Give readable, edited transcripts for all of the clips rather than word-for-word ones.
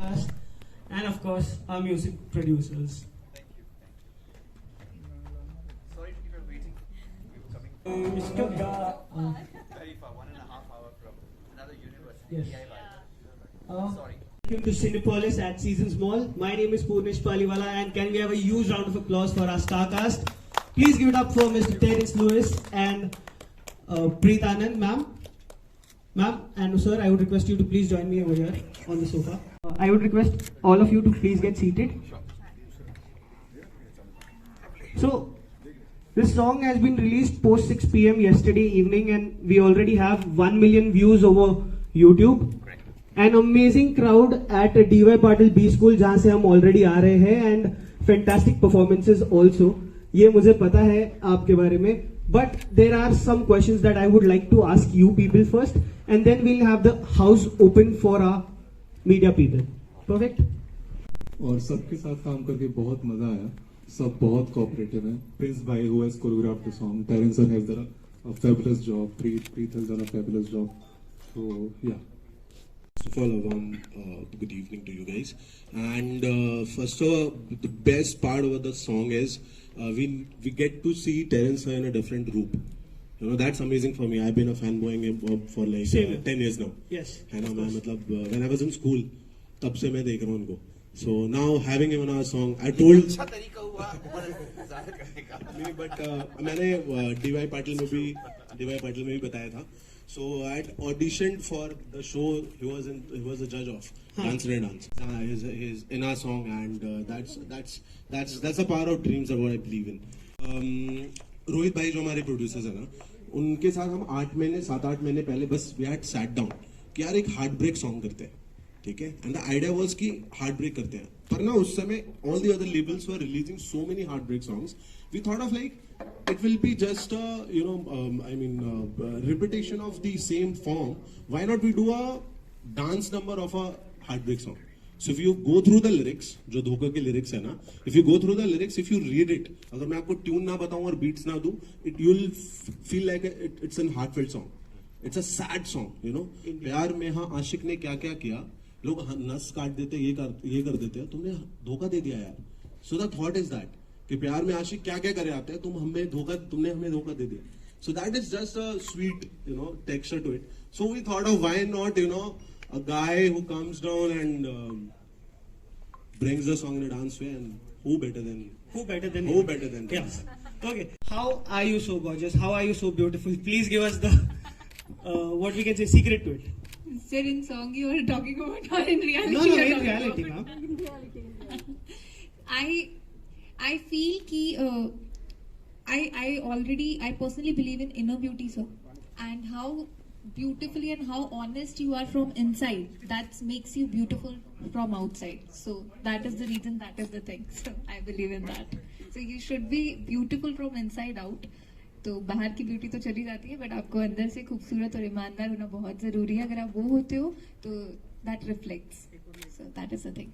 and of course our music producers. Thank you. Sorry to keep you waiting. We were coming Mr. very far, 1.5 hours from another university. Yes. Sorry. Welcome to Cinepolis at Seasons Mall. My name is Purnesh Paliwala, and can we have a huge round of applause for our star cast? Please give it up for Mr. Terence Lewis and Preet Anand, ma'am. Ma'am and sir, I would request you to please join me over here on the sofa. I would request all of you to please get seated. So, this song has been released post 6 p.m. yesterday evening, and we already have 1 million views over YouTube. An amazing crowd at DY Patil B School, जहाँ से हम already आ रहे हैं, and fantastic performances also. ये मुझे पता है आपके बारे में. But there are some questions that I would like to ask you people first, and then we'll have the house open for our media people. Perfect? और सबके साथ काम करके बहुत मजा आया. सब बहुत कोऑपरेटिव हैं. Prince भाई who has choreographed the song, Terence sir has done a fabulous job. Preet has done a fabulous job. So yeah. First of all, a warm good evening to you guys. And first of all, the best part about the song is we get to see Terence in a different group. You know, that's amazing for me. I've been a fanboying for like 10 years now. Yes. है ना, मैं मतलब when I was in school, तब से मैं देख रहा हूँ उनको. So now having him on our song, I told. अच्छा तरीका हुआ जाहिर करने का. नहीं, but मैंने DY पाटिल में भी बताया था. So I had auditioned for the show. He was a judge of Dance and Dance. He's in our song, and that's the power of dreams of what I believe in. Rohit भाई जो हमारे producers है ना, उनके साथ हम 7-8 महीने पहले बस we had sat down कि यार एक हार्ट ब्रेक सॉन्ग करते हैं, ठीक है. एंड द आइडिया वाज कि हार्ट ब्रेक करते हैं, पर ना उस समय all the other labels were releasing so many heartbreak songs. We thought of like it will be just repetition of the same form. Why not we do a dance number of a heartbreak song? So if you go through the lyrics, जो धोखा के lyrics है ना, if you go through the lyrics, if you read it, अगर मैं आपको tune ना बताऊं और beats ना दूं, you'll feel like it's an heartfelt song. It's a sad song, you know. प्यार में हाँ आशिक ने क्या क्या किया, लोग नस काट देते, ये कर देते, तुमने धोखा दे दिया यार. So the thought is that कि प्यार में आशिक क्या क्या करे आते हैं, तुमने हमें धोखा दे दिया. So that is just a sweet, you know, texture to it. So we thought of why not, you know, a guy who comes down and brings the song in a dance way, and who better than Yes. Okay. How are you so gorgeous? How are you so beautiful? Please give us the what we can say secret to it. Sir, in song you are talking about, or in reality? No, in reality, ma'am. I feel कि I personally believe in inner beauty, sir, and how beautifully and how honest you are from inside, that makes you beautiful from outside. So that is the reason, that is the thing. So I believe in that. So you should be beautiful from inside out. तो बाहर की beauty तो चली जाती है, but आपको अंदर से खूबसूरत और ईमानदार होना बहुत जरूरी है. अगर आप वो होते हो तो that reflects. So that is the thing.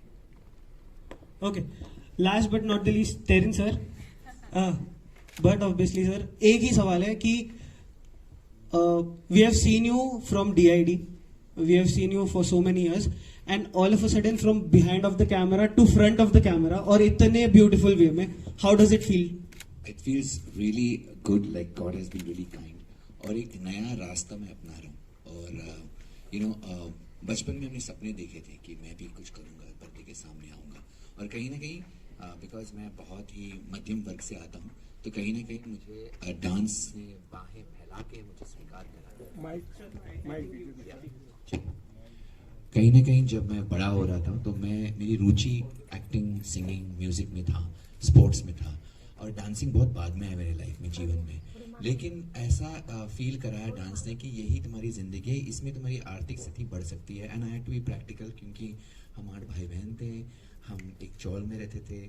Okay. Last but not the least, Terence sir. But obviously sir, एक ही सवाल है कि we have seen you from DID. We have seen you for so many years, and all of a sudden from behind of the camera to front of the camera और इतने beautiful way में, how does it feel? It feels really good, like God has been really kind. और एक नया रास्ता मैं अपना रहा हूँ. और बचपन में हमने सपने देखे थे कि मैं भी कुछ करूँगा, पर्दे के सामने आऊँगा. और कहीं ना कहीं बिकॉज मैं बहुत ही मध्यम वर्ग से आता हूँ, तो कहीं ना कहीं मुझे डांस ने बाहें फैला के मुझे स्वीकार करा. कहीं ना कहीं जब मैं बड़ा हो रहा था तो मेरी रुचि एक्टिंग, सिंगिंग, म्यूजिक में था, स्पोर्ट्स में था, और डांसिंग बहुत बाद में है मेरे लाइफ में, जीवन में. लेकिन ऐसा फील कराया डांस ने कि यही तुम्हारी जिंदगी है, इसमें तुम्हारी आर्थिक स्थिति बढ़ सकती है. And I had to be practical, क्योंकि हम 8 भाई बहन थे, हम एक चौल में रहते थे.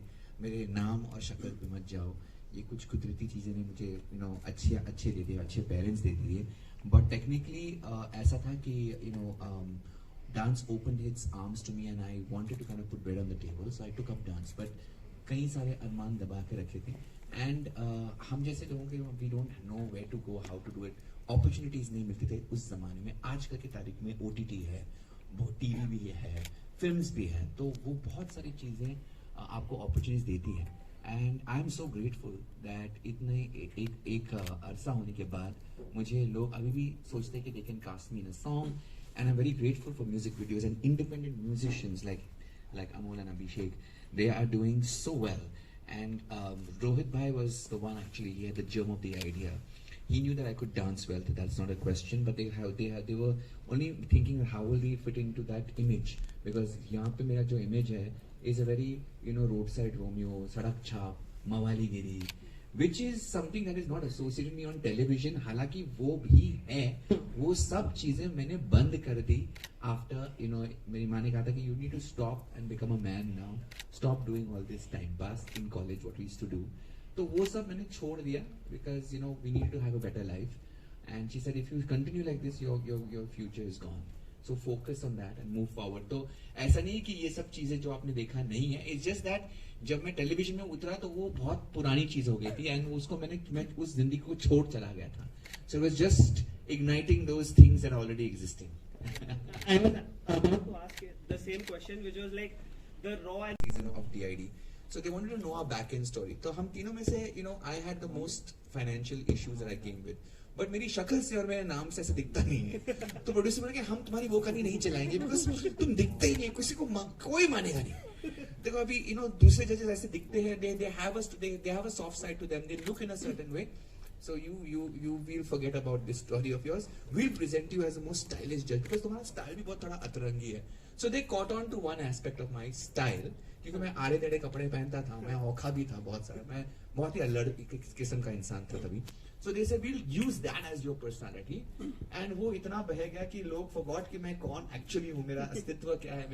मेरे नाम और शक्ल पे मत जाओ, ये कुछ कुदरती चीज़ें ने मुझे अच्छे दे दिए, अच्छे पेरेंट्स दे दिए. बट टेक्निकली ऐसा था कि dance opened its arms to me and I wanted to kind of put bread on the table, so I took up dance. But कई सारे अरमान दबा के रखे थे. एंड हम जैसे लोगों के we don't know where to go, how to do it. Opportunities नहीं मिलती थे उस जमाने में. आजकल की तारीख में OTT है, टीवी भी है, फिल्म्स भी हैं, तो वो बहुत सारी चीज़ें आपको अपॉर्चुनिटीज देती है. And I am so grateful that इतने एक अरसा होने के बाद मुझे लोग अभी भी सोचते हैं कि they can cast me in a song. And I am very grateful for music videos and independent musicians like Amol and Abhishek. They are doing so well. And Rohit Bhai was the one, actually, he had the germ of the idea. He knew that I could dance well, that's not a question, but they were only thinking how will we fit into that image, because यहाँ पे मेरा जो image है is a very, roadside Romeo, sadak chhap, mawali giri, which is something that is not associated me on television. हालांकि वो भी है, वो सब चीजें मैंने बंद कर दी after, मेरी माँ ने कहा था कि you need to stop and become a man now, stop doing all this time pass in college what we used to do. तो वो सब मैंने छोड़ दिया because we need to have a better life. And she said if you continue like this your future is gone. So focus on that and move forward. तो ऐसा नहीं कि ये सब चीजें जो आपने देखा नहीं है, it's just that जब मैं टेलीविजन में उतरा तो वो बहुत पुरानी चीज हो गई थी एंड उसको मैं उस जिंदगी को छोड़ चला गया था. So it was just igniting those things that are already existing. I was about to ask the same question, which was like the raw and Season of DID. So they wanted to know our back end story. तो हम तीनों में से I had the most financial issues that I came with. But मेरी शक्ल से और मेरे नाम से ऐसा दिखता नहीं है. तो प्रोड्यूसर बोला कि हम तुम्हारी वो कहानी नहीं चलाएंगे बिकॉज तुम दिखते ही नहीं, किसी को कोई मानेगा नहीं. देखो अभी दूसरे जजेस ऐसे दिखते हैं, they have a soft side to them, they look in a certain way. So you will forget about this story of yours. We'll present you as the most stylish judge because तुम्हारा style भी बहुत थोड़ा अतरंगी है. So they caught on to one aspect of my style, क्योंकि मैं आड़े टेढ़े कपड़े पहनता था, मैं औखा भी था बहुत सारा, मैं बहुत ही अलग किस्म का इंसान था तभी. So they said we'll use that as your personality. And वो इतना बह गया कि लोग forgot कि मैं कौन actually हूँ, मेरा अस्तित्व क्या है,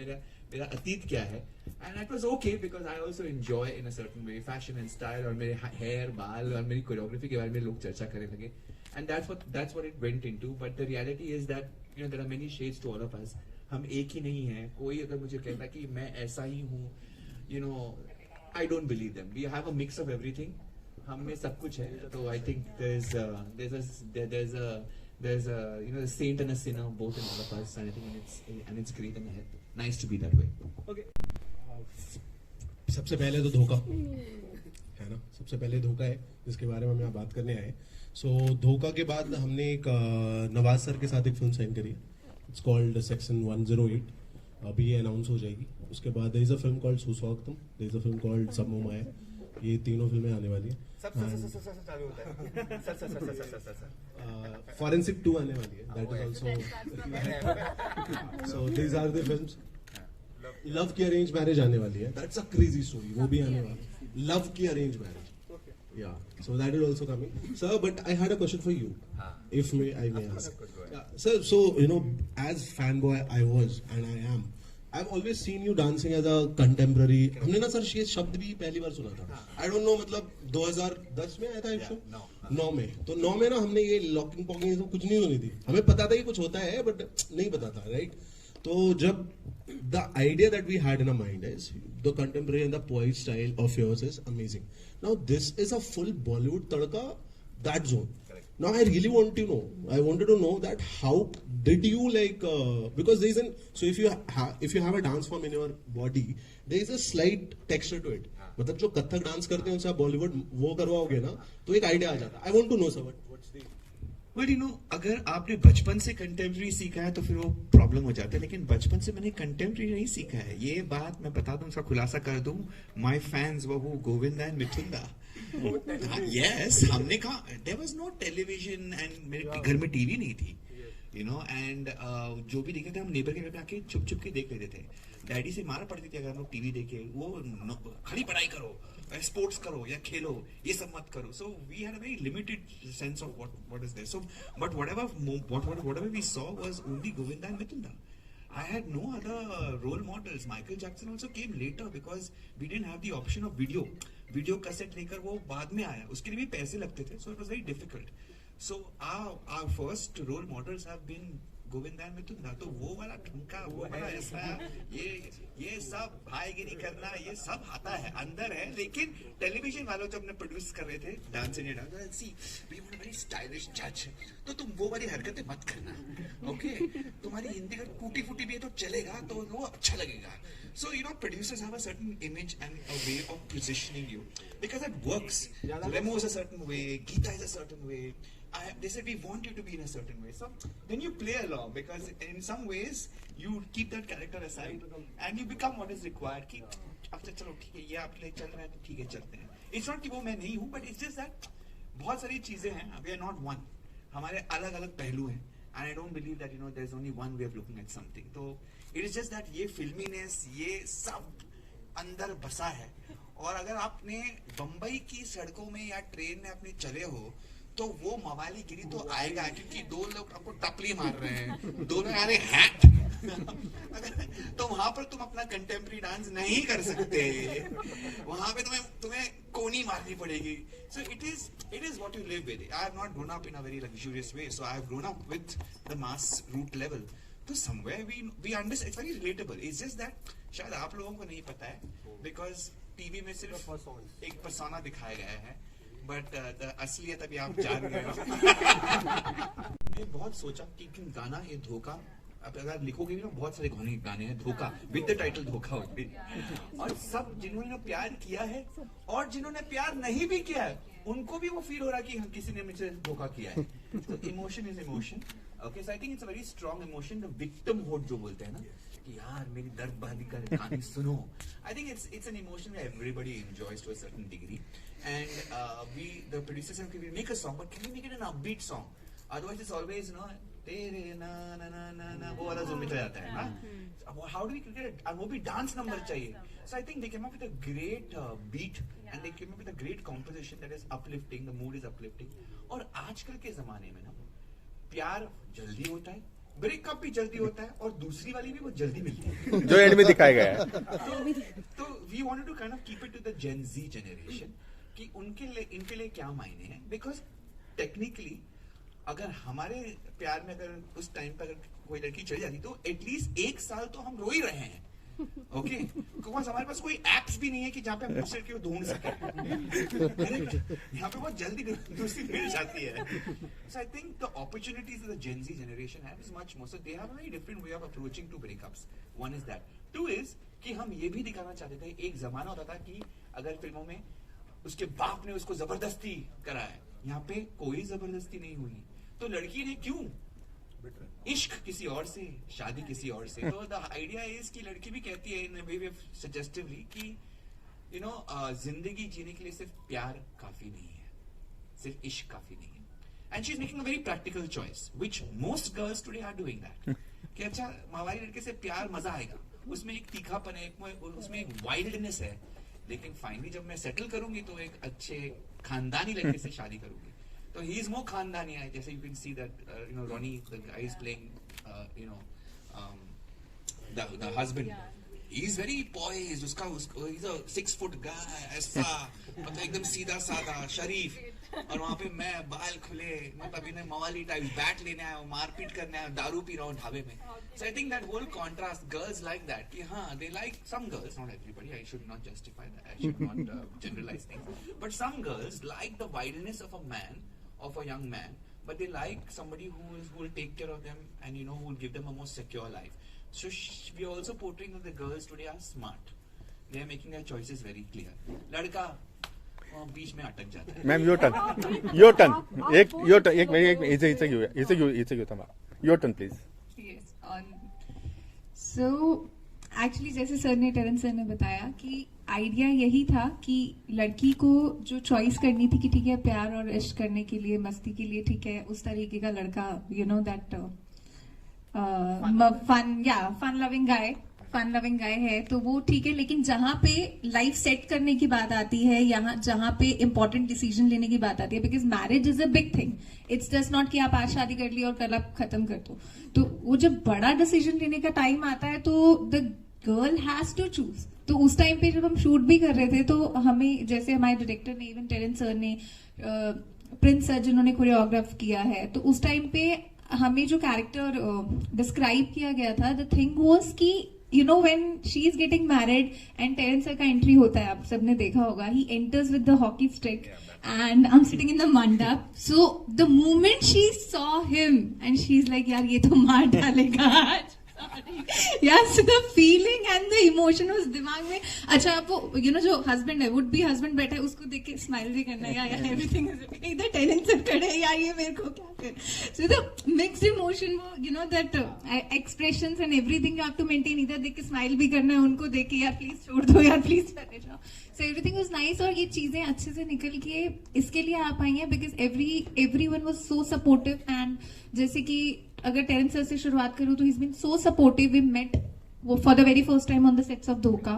मेरा अतीत क्या है. And that was okay because I also enjoy in a certain way fashion and style, और मेरे hair, बाल और मेरी choreography के बारे में लोग चर्चा करने लगे. And that's what it went into. But the reality is that there are many shades to all of us. हम एक ही नहीं हैं. कोई अगर मुझे कहता कि मैं ऐसा ही हूँ, I don't believe them. We have a mix of everything. हम में सब कुछ है. So I think there's a saint and a sinner both in all of us, and I think it's great and nice to be that way. okay. सबसे पहले तो धोखा है ना, सबसे पहले धोखा है जिसके बारे में हम यहाँ बात करने आए. सो धोखा के बाद हमने एक नवाज सर के साथ एक फिल्म साइन करी. It's called section 108. अभी ये अनाउंस हो जाएगी. उसके बाद there is a film called Suswagatam, there is a film called Sab Momaya. ये तीनों फिल्में आने वाली है. फॉरेंसिक 2 आने वाली है. That is also so these are the films. Love की अरेंज मैरिज आने वाली है. दैट्स अ क्रेजी स्टोरी, वो भी आने वाली है. लव की arrange marriage. Yeah, so that is also coming, sir. But I had a question for you, if I may ask. Sir, so as fanboy I was and I am. I've always seen you dancing as a contemporary. हमने ना sir ये शब्द भी पहली बार सुना था. I don't know, मतलब 2010 में आया था एक शो. 9 में. तो 9 में ना हमने ये लॉकिंग पॉकिंग कुछ नहीं सुनी थी. हमें पता था कि कुछ होता है बट नहीं पता था, राइट? तो जब the idea that we had in our mind is the contemporary and the poet style of yours is amazing. Now this is a full Bollywood tadka, that zone. Correct. Now I really want to know. I wanted to know that how did you because there is so if you have a dance form in your body, there is a slight texture to it. मतलब जो Kathak dance करते हैं उनसे आप बॉलीवुड वो करवाओगे ना तो एक आइडिया आ जाता है. I want to know sir, what's the अगर आपने बचपन से कंटेम्प्रेरी सीखा है तो फिर वो प्रॉब्लम हो जाता है. लेकिन बचपन से मैंने कंटेम्प्रेरी नहीं सीखा है. ये बात मैं बता दूं, उसका खुलासा कर दूं. माय फैंस वो गोविंदा एंड मिथुंदा. यस, हमने कहा there was no television and मेरे घर में टीवी नहीं थी, एंड जो भी देखते थे हम नेबर के घर पे आके छुप छुप के देख लेते थे. डैडी से मार पड़ती थी अगर हम लोग टीवी देखे. वो खड़ी पढ़ाई करो, स्पोर्ट्स करो या खेलो, ये सब मत करो. So we had a very limited sense of what is there. So but whatever we saw was only Govinda and Mithunda. I had no other role models. Michael Jackson also came later because we didn't have the option of video cassette लेकर वो बाद में आया. उसके लिए भी पैसे लगते थे. So it was very difficult. So our first role models have been Govinda and Mithun था, तो वो वाला ठुमका, वो वाला ऐसा, ये सब भाईगिरी करना, ये सब आता है, अंदर है। लेकिन टेलीविजन वालों जब हमने प्रोड्यूस कर रहे थे Dance India Dance, see we want very stylish जज, तो तुम वो वाली हरकतें मत करना, ओके? तुम्हारी हिंदी का टूटी फूटी भी है तो चलेगा, तो वो अच्छा लगेगा। So producers have a certain image and a way of positioning you because it works. Remo is a certain way, Geeta is a certain way. They said we want you to be in a certain way. So then you play along because in some ways you keep that character aside and you become what is required. कि अब तो चलो ठीक है, ये आपके लिए चल रहा है तो ठीक है, चलते हैं। It's not कि वो मैं नहीं हूँ, but it's just that बहुत सारी चीजें हैं, we are not one. हमारे अलग अलग पहलू हैं, and I don't believe that there's only one way of looking at something. तो इट इज जस्ट दैट ये फिल्मीनेस, ये सब अंदर बसा है। और अगर आपने बंबई की सड़कों में या ट्रेन में अपने चले हो तो वो मवाली गिरी तो आएगा, क्योंकि दो लोग आपको टपली मार रहे हैं, दोनों यार हैट तो वहां पर तुम अपना कंटेम्प्रेरी डांस नहीं कर सकते, वहां पे तुम्हें कोनी मारनी पड़ेगी। So it is what you live with. I have not grown up in a very luxurious way, so I have grown up with the mass root level. तो somewhere we understand, it's very relatable. It's just that शायद आप लोगों को नहीं पता है because TV में सिर्फ एक persona दिखाया गया है, but असलियत अभी आप जान रहे हो। मैंने बहुत सोचा कि गाना ये धोखा, अब अगर लिखोगे भी ना, बहुत सारे गाने हैं धोखा विद द टाइटल धोखा होते, और सब जिन्होंने प्यार किया है और जिन्होंने प्यार नहीं भी किया है उनको भी वो फील हो रहा है कि किसी ने मुझे धोखा किया है। तो emotion is emotion, okay? So I think it's a very strong emotion, the victimhood जो बोलते हैं ना, कि यार मेरी दर्द बहादी का कहानी सुनो। I think it's an emotion everybody enjoys to a certain degree, and we the producers have we make a song, but can we make it an upbeat song? Otherwise it's always तेरे ना ना ना ना ना वो वाला zone में चला जाता है ना। हाउ डू वी क्रिएट, और वो भी डांस नंबर चाहिए। So I think they came up with a great beat and they came up with a great composition that is uplifting, the mood is uplifting. और आजकल के जमाने में ना प्यार जल्दी होता है, ब्रेकअप भी जल्दी होता है, और दूसरी वाली भी वो जल्दी मिलती है जो एंड में दिखाया गया है। तो we wanted to kind of keep it to the Gen Z generation कि इनके लिए क्या मायने हैं, बिकॉज टेक्निकली अगर हमारे प्यार में अगर उस टाइम पर अगर कोई लड़की चली जाती तो एटलीस्ट 1 साल तो हम रो ही रहे हैं, ओके? बिकॉज हमारे पास कोई एप्स भी नहीं है कि जहाँ पे हम दूसरे को ढूंढ सके। यहाँ पे बहुत जल्दी दूसरी मिल जाती है। So I think the opportunities the Gen Z generation have is much more, so they have a very different way of approaching to breakups. One is that, two is कि हम ये भी दिखाना चाहते थे, एक जमाना होता था कि अगर फिल्मों में उसके बाप ने उसको जबरदस्ती कराया, यहाँ पे कोई जबरदस्ती नहीं हुई, तो लड़की ने क्यों? इश्क किसी और से, शादी किसी और से। तो द आइडिया इज कि लड़की भी कहती है इन वे वे सजेस्टिवली कि जिंदगी जीने के लिए सिर्फ प्यार काफी नहीं है, सिर्फ इश्क काफी नहीं है। And she is making a very practical choice which most girls today are doing that, कि अच्छा हमारी लड़के से प्यार मजा आएगा, उसमें एक तीखापन है, उसमें एक वाइल्डनेस है, लेकिन फाइनली जब मैं सेटल करूंगी तो एक अच्छे खानदानी लड़के से शादी करूंगी। So he is more Khandani. Jesse you can see that Ronnie, the guy is playing, the husband. He's very poised. He's a 6 foot guy. ऐसा मतलब एकदम सीधा साधा शरीफ, और वहाँ पे मैं बाल खुले, मतलब इन्हें मवाली टाइप बैट लेने आया, मारपीट करने आया, दारू पी रहा हूँ ढाबे में। So I think that whole contrast, girls like that. कि हाँ, they like some girls, not everybody. I should not justify that. I should not generalize things. But some girls like the wildness of a man, of a young man, but they like somebody who will take care of them and who will give them a more secure life. So we are also portraying that the girls today are smart. They are making their choices very clear. लड़का बीच में अटक जाता है। Ma'am your turn your turn please. Yes. So actually जैसे sir ने, Terrence sir ने बताया कि आइडिया यही था कि लड़की को जो चॉइस करनी थी कि ठीक है प्यार और इश्क करने के लिए, मस्ती के लिए, ठीक है उस तरीके का लड़का, दैट फन लविंग गाय है तो वो ठीक है, लेकिन जहां पे लाइफ सेट करने की बात आती है, यहाँ जहां पे इंपॉर्टेंट डिसीजन लेने की बात आती है, because marriage is a big thing, it's just not कि आप आज शादी कर ली और कल आप खत्म कर दो। तो वो जब बड़ा डिसीजन लेने का टाइम आता है तो the girl has to choose. तो उस टाइम पे जब हम शूट भी कर रहे थे तो हमें, जैसे हमारे डायरेक्टर ने, इवन टेरेंस सर ने, प्रिंस सर जिन्होंने कोरियोग्राफ किया है, तो उस टाइम पे हमें जो कैरेक्टर डिस्क्राइब किया गया था, द थिंग वाज कि you know when she is getting married and Terence sir का एंट्री होता है, आप सबने देखा होगा, he enters with the hockey stick and I'm sitting in the mandap. So the moment she saw him and she's like, यार ये तो मार डालेगा आज. Yes, the feeling and the emotion was दिमाग में. अच्छा आप वो you know जो husband है, would be husband बैठा है, उसको देख के smile भी करना है, या everything is okay. इधर tenant सर खड़े हैं, या ये मेरे को क्या कर. So the mixed emotion, वो you know that expressions and everything you have to maintain. इधर देख के smile भी करना है, उनको देख के यार please छोड़ दो यार, please चले जाओ. So everything was nice और ये चीजें अच्छे से निकल के इसके लिए आ पाई हैं because everyone was so supportive. and जैसे कि अगर टेरेंस सर से शुरुआत करूँ तो he's been so supportive. We met वो for the very first time on the sets of धोखा.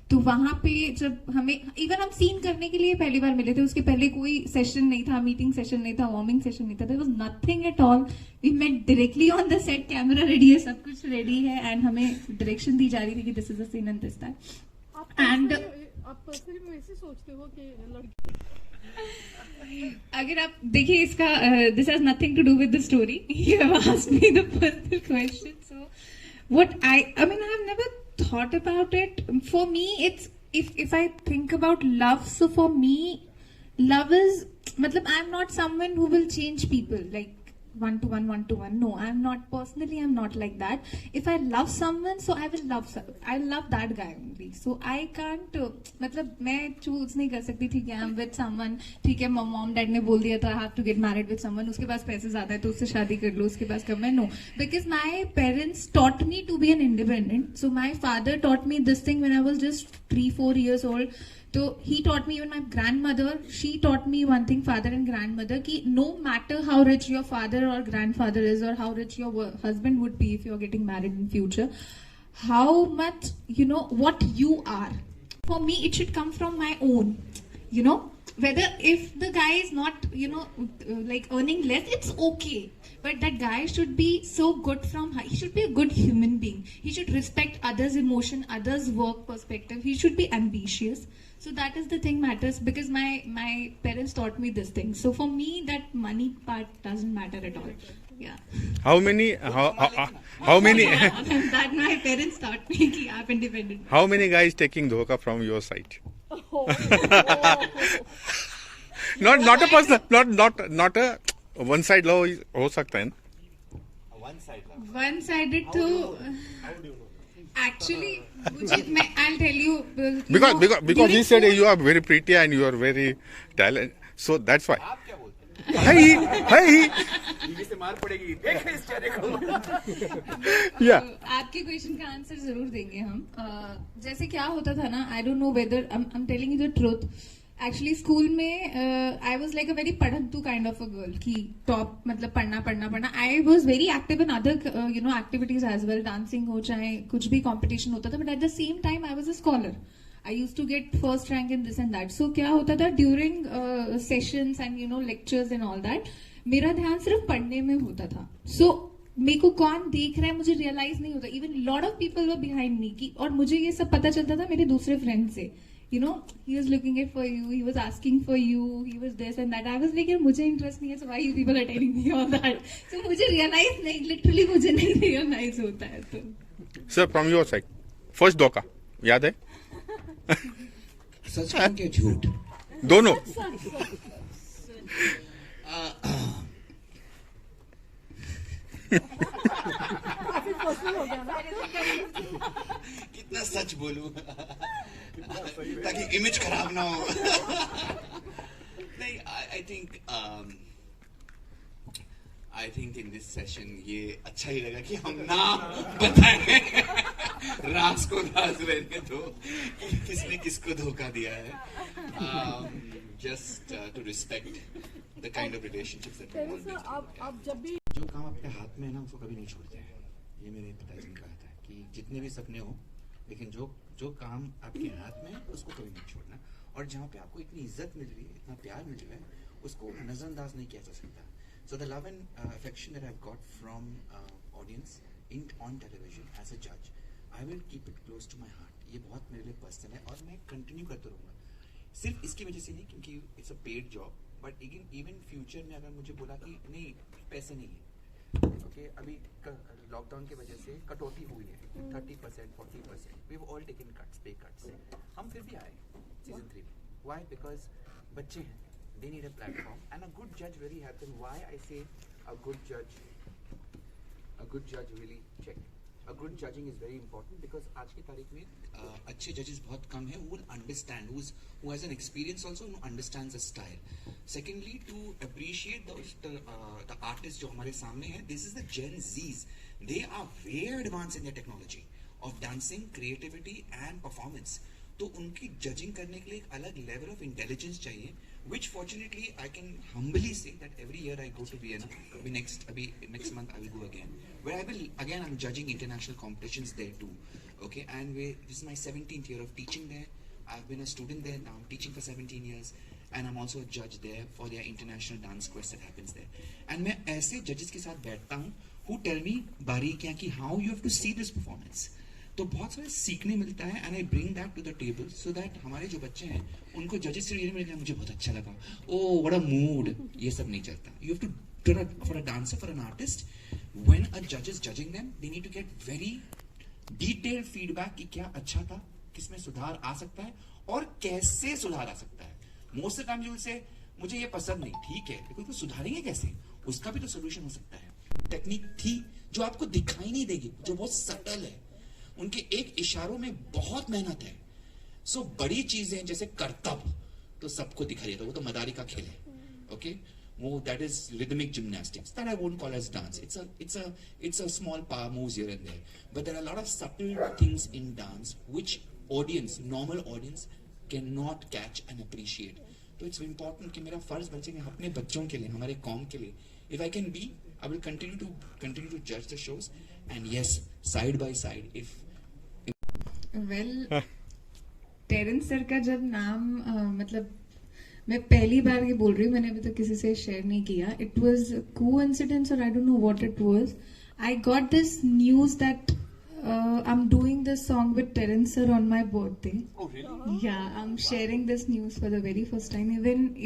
तो वहां पे जब हमें इवन हम सीन करने के लिए पहली बार मिले थे, उसके पहले कोई सेशन नहीं था, मीटिंग सेशन नहीं था, वार्मिंग सेशन नहीं था, there was nothing at all. We met directly on the set, camera ready है, सब कुछ रेडी है एंड हमें डायरेक्शन दी जा रही थी कि this is a scene and this that. And आप पर्सनली वैसे सोचते हो कि लड़की, अगर आप देखिए इसका this has nothing to do with the story. You have asked me the personal question. So what I mean I have never thought about it. For me it's if I think about love, so for me love is matlab I'm not someone who will change people like one to one. No, I'm not personally, I'm not like that. If I love someone, so I love that guy only. So I can't matlab मैं choose नहीं कर सकती थी कि I'm with someone. ठीक है, mom dad ने बोल दिया था I have to get married with someone, उसके पास पैसे ज्यादा है तो उससे शादी कर लो, उसके पास कम है. No, because my parents taught me to be an independent. So my father taught me this thing when I was just 3-4 years old. So he taught me, even my grandmother, she taught me one thing, father and grandmother, ki no matter how rich your father or grandfather is or how rich your husband would be if you're getting married in future, how much, you know, what you are. For me, it should come from my own, you know. Whether if the guy is not, you know, like earning less, it's okay. But that guy should be so good he should be a good human being. He should respect others' emotion, others' work perspective. He should be ambitious. So that is the thing matters because my parents taught me this thing. So for me, that money part doesn't matter at all. Yeah. How many that my parents taught me कि आप independent. how many guys taking धोखा from your side? not a personal, not a one side law हो सकता है ना. One sided तो actually मैं I'll tell you because he said you are very pretty and you are very talented, so that's why. Hey से मार पड़ेगी, देख इस चेहरे को. yeah. आपके क्वेश्चन का आंसर जरूर देंगे हम. जैसे क्या होता था ना, I don't know whether I am telling you the truth. Actually school में I was like a very पढ़ंतु काइंड ऑफ अ गर्ल की टॉप, मतलब पढ़ना. I was very active in other you know activities as well, dancing हो चाहे कुछ भी competition होता था, but at the same time I was a scholar. I used to get first rank in this and that. So क्या होता था during sessions and you know lectures and all that, मेरा ध्यान सिर्फ पढ़ने में होता था. So मेरे को कौन देख रहा है मुझे रियलाइज नहीं होता. Even lot of people were behind me की, और मुझे ये सब पता चलता था मेरे दूसरे फ्रेंड से. You know, he was looking at for you, he was asking for you, he was this and that. I was like, यार मुझे इंटरेस्ट नहीं है, so why you people are telling me all that? So मुझे realise नहीं, literally मुझे नहीं realise होता है. तो Sir, from your side, first धोखा याद है? सच कहूं क्या झूठ? दोनों. कितना सच बोलूं ताकि इमेज खराब ना हो. नहीं, I think in this session ये अच्छा ही लगा कि हम ना बताएं, राज को राज रहने दो कि किसने किसको धोखा दिया है. Just to respect the kind of relationships that we always. आप जब भी जो काम आपके हाथ में है ना, उसको कभी नहीं छोड़ते हैं. ये मेरे पिताजी ने कहा था कि जितने भी सपने हो, लेकिन जो काम आपके हाथ में है उसको कभी नहीं छोड़ना. और जहाँ पे आपको इतनी इज्जत मिल रही है, इतना प्यार मिल रहा है, उसको नजरअंदाज नहीं किया जा सकता. So the love and affection that I've got from audience on television as a judge, I will keep it close to my heart. ये बहुत मेरे लिए पर्सनल है और मैं कंटिन्यू करता रहूँगा. सिर्फ इसकी वजह से नहीं क्योंकि it's a paid job, but even future में अगर मुझे बोला कि नहीं पैसे नहीं है, ओके अभी लॉकडाउन की वजह से कटौती हुई है 30%, 40%. We've all taken cuts, pay cuts. हम फिर भी आए सीजन 3 में. Why? Because बच्चे हैं. They need a platform and a good judge really helps them. Why I say a good judge really check. A good judging is very important because आज की तारीख में अच्छे judges बहुत कम हैं. Who will understand, who has an experience also, who understands the style. Secondly, to appreciate the artists जो हमारे सामने हैं. This is the Gen Zs. They are way advanced in their technology of dancing, creativity and performance. तो उनकी judging करने के लिए एक अलग लेवल ऑफ इंटेलिजेंस चाहिए, which fortunately I can humbly say that every year I go to Vienna. Next month I will go again, where I'm judging international competitions there too. Okay, and this is my 17th year of teaching there. I've been a student there, now I'm teaching for 17 years, and I'm also a judge there for their international dance quest that happens there. And मैं ऐसे judges के साथ बैठता हूँ who tell me बारीकियाँ कि how you have to see this performance. तो बहुत सारे सीखने मिलता है and I bring that to the table so that हमारे जो बच्चे हैं उनको जजेस से ये मिलता है मुझे बहुत अच्छा लगा, ओ व्हाट अ मूड, ये सब नहीं चलता. You have to for a dancer, for an artist, when a जज is judging them they need to get very detailed feedback कि क्या अच्छा था, किसमें सुधार आ सकता है और कैसे सुधार आ सकता है. Most of the time you will say मुझे ये पसंद नहीं, ठीक है, लेकिन तो सुधारेंगे कैसे, उसका भी तो सोल्यूशन हो सकता है. टेक्निक थी जो आपको दिखाई नहीं देगी, जो बहुत सटल है, उनके एक इशारों में बहुत मेहनत है. सो बड़ी चीजें जैसे करतब तो सबको दिखाई देता, वो तो मदारी का खेल है. ओके, वो that is rhythmic gymnastics that I won't call as dance. It's a small power moves here and there, but there are lot of subtle things in dance which audience, normal audience can not catch and appreciate. तो it's important कि मेरा फर्ज बन जाए अपने बच्चों के लिए, हमारे कौम के लिए. If I can be, I will continue to judge the shows, and yes, side by side. Terence sir का जब नाम मतलब मैं पहली बार ये बोल रही हूँ, मैंने अभी तक किसी से शेयर नहीं किया. इट वॉज कोइंसिडेंस और आई don't know what it was. I got this news that I'm doing this song with Terence sir on my birthday. Oh really? Yeah, I'm sharing this news for the very first time.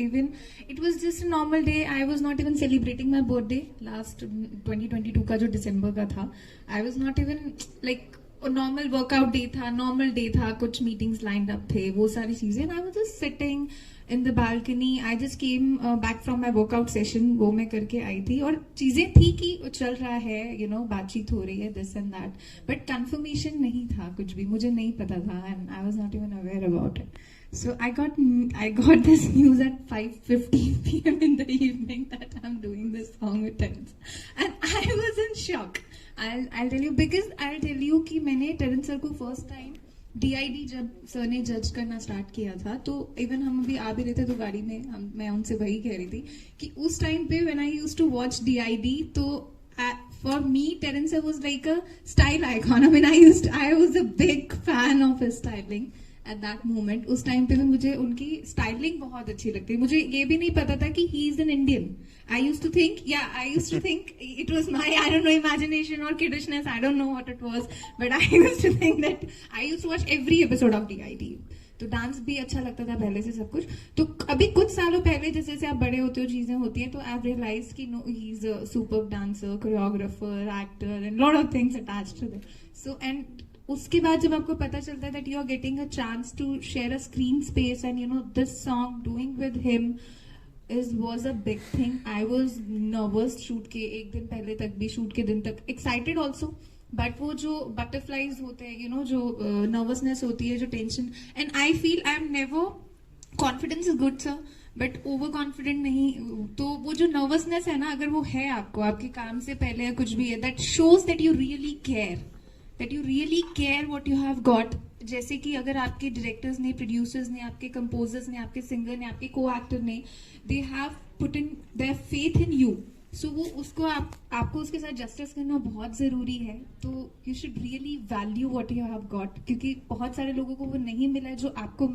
Even it was just a normal day. I was not even celebrating my birthday. Last 2022 का जो दिसंबर का था, I was not even like normal workout day था, normal day था, कुछ meetings lined up थे, वो सारी चीजें. I was just sitting in the balcony. I just came back from my workout session, वो मैं करके आई थी और चीजें थी कि चल रहा है, यू नो, बातचीत हो रही है, this and that, but confirmation नहीं था, कुछ भी मुझे नहीं पता था and I was not even aware about it. So I got this news at 5:15 p.m. in the evening that I'm doing this song with Terence, and I was in shock. I'll tell you, because I'll tell you कि मैंने Terrence sir को first time DID जब sir ने जज करना start किया था, तो इवन हम अभी आ भी रहे थे तो गाड़ी में मैं उनसे वही कह रही थी कि उस टाइम पे when I used to watch DID, तो for me Terence sir was like a style icon. I mean I was a big fan of his styling at that moment. उस टाइम पे भी मुझे उनकी स्टाइलिंग बहुत अच्छी लगती. मुझे ये भी नहीं पता था कि he is an Indian. I used to think it was my, I don't know, imagination or kiddishness, I don't know what it was, but I used to think that I used to watch every episode of DID. तो dance भी अच्छा लगता था पहले से सब कुछ. तो अभी कुछ सालों पहले जैसे जैसे आप बड़े होते हो, चीजें होती हैं, तो आई रियलाइज कि no, he is a super dancer, choreographer, actor and lot of things attached to that. So and उसके बाद जब आपको पता चलता है that you are getting a chance to share a screen space and you know this song doing with him was a big thing. I was nervous shoot के एक दिन पहले तक भी, शूट के दिन तक excited also, but वो जो butterflies होते हैं, you know, जो nervousness होती है, जो tension, and I feel I'm never, confidence is good sir, but over confident नहीं. तो वो जो nervousness है ना, अगर वो है आपको आपके काम से पहले या कुछ भी है, that shows that you really care what you have got. जैसे कि अगर आपके डायरेक्टर्स ने, प्रोड्यूसर्स ने, आपके कंपोजर्स ने, आपके सिंगर ने, आपके को एक्टर ने, they have put in their faith in you. So वो उसको आपको उसके साथ जस्टिस करना बहुत जरूरी है. तो you should really value what you have got, क्योंकि बहुत सारे लोगों को वो नहीं मिला है जो आपको,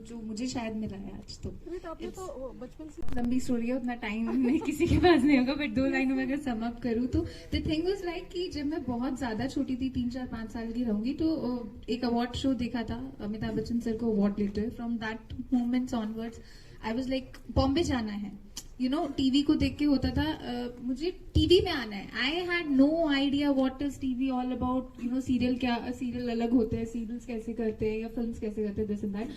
जो मुझे शायद मिला है आज. तो आपने तो बचपन से, लंबी स्टोरी है, उतना टाइम नहीं किसी के पास नहीं होगा, बट 2 लाइनों में अगर सम अप करूँ तो द थिंग वाज लाइक कि जब मैं बहुत ज्यादा छोटी थी, 3, 4, 5 साल की रहूंगी, तो एक अवार्ड शो देखा था, अमिताभ बच्चन सर को अवार्ड लेते हुए. From that moments onwards I was like Bombay जाना है, यू नो टीवी को देख के होता था मुझे टीवी में आना है. I had no idea what is TV all about, you know serial क्या, सीरियल अलग होते हैं, सीरियल्स कैसे करते हैं या फिल्म्स कैसे करते हैं, दिस एंड दैट.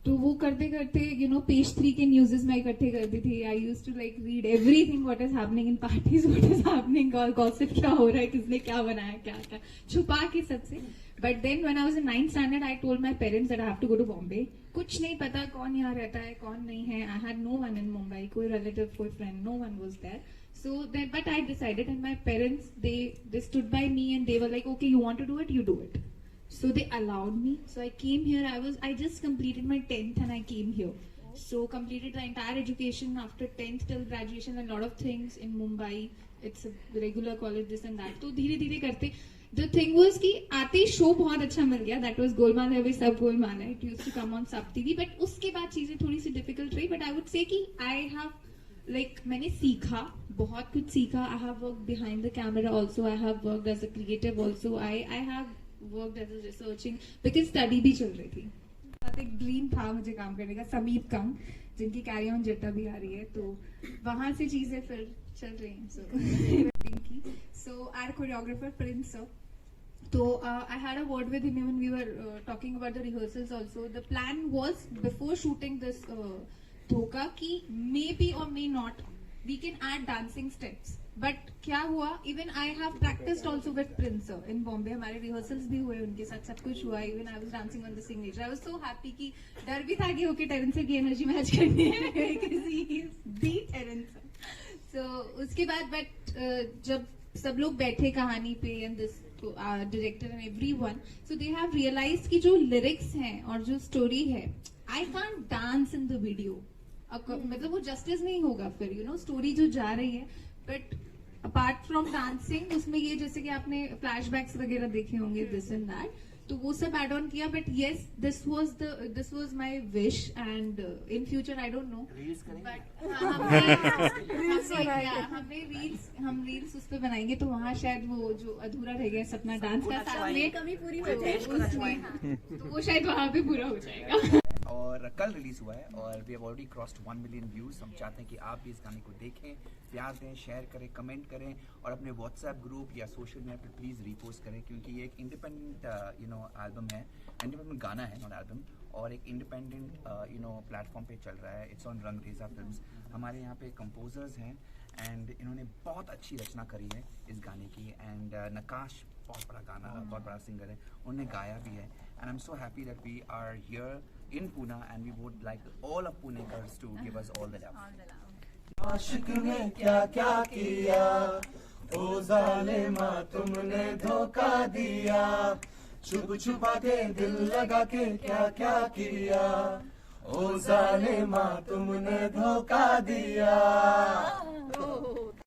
तो वो करते करते यू नो पेज 3 के न्यूज़ेस मैं इकट्ठे करती थी. I use to like read everything what is happening in parties, what is happening, और गॉसिप क्या हो रहा है, किसने क्या बनाया, क्या क्या छुपा के सबसे. But then when I was in 9th standard I told my parents that I have to go to Bombay. कुछ नहीं पता कौन यहाँ रहता है कौन नहीं है. I had no one in Mumbai, कोई रिलेटिव कोई friend, no one was there. So then, but I decided, and my parents they stood by me and they were like, okay, you want to do it, you do it. So they allowed me. So I came here. I just completed my 10th and I came here. So completed the entire education after 10th till graduation and a lot of things in Mumbai. It's a regular college, this and that. तो धीरे धीरे करते the thing was कि आते ही show बहुत अच्छा मिल गया. That was Golmaal है, वे सब गोलमाल है. It used to come on Sub TV. But उसके बाद चीजें थोड़ी सी difficult रही. But I would say कि I have like मैंने सीखा, बहुत कुछ सीखा. I have worked behind the camera also. I have worked as a creative also. I have worked as a researching because study भी चल रही थी. एक ड्रीम था मुझे काम करने का, समीप कंग जिनकी कैरी ऑन जट्टा भी आ रही है, तो वहां से चीजें फिर चल रही हैं. So our choreographer Prince sir, तो I had a word with him when we were talking about the rehearsals also. The plan was before shooting this धोखा कि मे बी और may not we can add dancing steps. But क्या हुआ, even I have practised also with Prince in Bombay. हमारे rehearsals भी हुए उनके साथ, सब कुछ हुआ. Even I was dancing on the signature. I was so happy कि डर भी था कि ओके टेरेंस की एनर्जी मैच करनी है बीट टेरेंस. सो उसके बाद बट जब सब लोग बैठे कहानी पे and this director and everyone, so they have realised कि जो लिरिक्स हैं और जो स्टोरी है, I can't dance in the video. मतलब वो जस्टिस नहीं होगा फिर, यू नो स्टोरी जो जा रही है. बट अपार्ट फ्रॉम डांसिंग उसमें ये जैसे कि आपने फ्लैशबैक्स वगैरह देखे होंगे, दिस एंड दैट, तो वो सब एड ऑन किया. But yes, this was my wish and in future I don't no, but हम रील्स उस पर बनाएंगे, तो वहाँ शायद वो जो अधूरा रह गया सपना डांस का, सामने कमी पूरी हो जाएगी, तो वो शायद वहाँ पे पूरा हो जाएगा. और कल रिलीज हुआ है और we have already crossed 1 million views. हम चाहते हैं कि आप भी इस गाने को देखें, प्यार दें, शेयर करें, कमेंट करें और अपने व्हाट्सएप ग्रुप या सोशल मीडिया पर प्लीज़ रीपोस्ट करें, क्योंकि ये एक इंडिपेंडेंट एल्बम है, इंडिपेंडेंट गाना है, नॉट एल्बम, और एक इंडिपेंडेंट प्लेटफॉर्म पे चल रहा है. It's on Rangreza films. हमारे यहाँ पे कंपोजर्स हैं एंड इन्होंने बहुत अच्छी रचना करी है इस गाने की. एंड नकाश बहुत बड़ा गाना, बहुत बड़ा सिंगर है, उन्होंने गाया भी है. And I am so happy that we are here in Pune and we would like all of Punekars to give us all the love. आशिक ने क्या क्या किया, ओ जालिमा तुमने धोखा दिया, छुप छुपा के दिल लगा के क्या क्या किया, ओ जालिमा तुमने धोखा दिया.